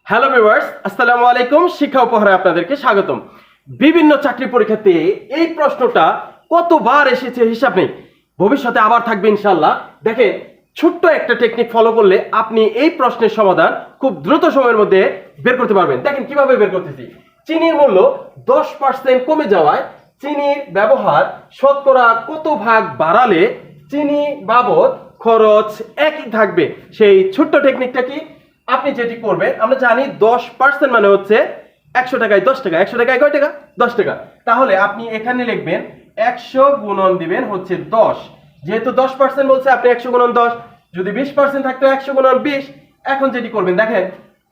Hello viewers, আসসালামু আলাইকুম। শিক্ষা উপহারে আপনাদেরকে স্বাগতম। বিভিন্ন চাকরি পরীক্ষাতে এই প্রশ্নটা কতবার এসেছে হিসাব নেই, ভবিষ্যতে আবার থাকবে ইনশাআল্লাহ। দেখেন, ছোট্ট একটা টেকনিক ফলো করলে আপনি এই প্রশ্নের সমাধান খুব দ্রুত সময়ের মধ্যে বের করতে পারবেন। দেখেন কিভাবে বের করতেছি। চিনির মূল্য 10% কমে যাওয়ায় চিনির ব্যবহার শতকরা কত ভাগ বাড়ালে চিনি বাবদ খরচ একই থাকবে? সেই ছোট্ট টেকনিকটা কি? আপনি যেটি করবেন, আমরা জানি 10% মানে হচ্ছে 100 টাকায় 10 টাকা। 100 টাকায় কয় টাকা? 10 টাকা। তাহলে আপনি এখানে লিখবেন 100 গুণন দিবেন হচ্ছে 10। যেহেতু 10% বলছে, আপনি 100 গুণন 10। যদি 20% থাকতো 100 গুণন 20। এখন যেটি করবেন, দেখেন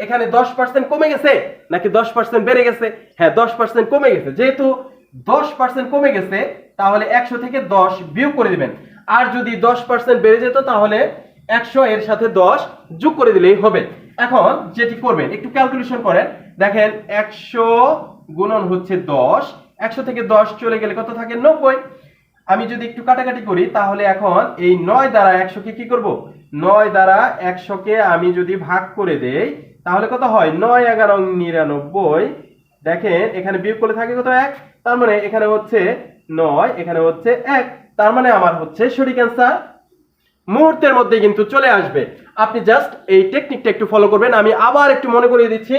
এখানে 10% কমে গেছে নাকি 10% বেড়ে গেছে? হ্যাঁ, 10% কমে গেছে। যেহেতু 10% কমে গেছে, তাহলে 100 থেকে 10 বিয়োগ করে দিবেন। আর যদি 10% বেড়ে যেত, তাহলে 100 এর সাথে 10 যোগ করে দিলেই হবে। এখন যেটি করবেন, একটু ক্যালকুলেশন করেন। দেখেন 100 গুণন হচ্ছে 10, 100 থেকে 10 চলে গেলে কত থাকে? 90। আমি যদি একটু কাটাকাটি করি, তাহলে এখন এই 9 দ্বারা 100 কে কি করব? 9 দ্বারা 100 কে আমি যদি ভাগ করে দেই, তাহলে কত হয়? 9 11 99। দেখেন এখানে বিয়োগ করলে থাকে কত? 1। তার মানে এখানে হচ্ছে 9, এখানে হচ্ছে 1। তার মানে আমার হচ্ছে সঠিক অ্যান্সার মুহূর্তের মধ্যে কিন্তু চলে আসবে। আপনি জাস্ট এই টেকনিকটা একটু ফলো করবেন। আমি আবার একটু মনে করিয়ে দিচ্ছি।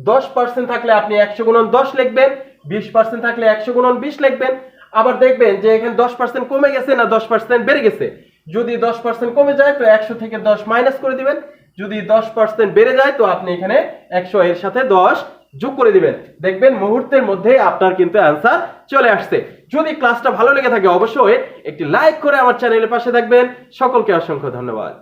10% থাকলে আপনি 100 গুণন 10 লিখবেন, 20% থাকলে 100 গুণন 20 লিখবেন। আবার দেখবেন যে এখানে 10% কমে গেছে না 10% বেড়ে গেছে। যদি 10% কমে যায় তো 100 থেকে 10 মাইনাস করে দিবেন। যদি 10% বেড়ে যায় তো আপনি এখানে 100 এর সাথে 10 যোগ করে দিবেন। দেখবেন মুহূর্তের মধ্যে আপনার কিন্তু অ্যান্সার চলে আসছে। যদি ক্লাসটা ভালো লেগে থাকে, অবশ্যই একটি লাইক করে আমার চ্যানেলের পাশে থাকবেন। সকলকে অসংখ্য ধন্যবাদ।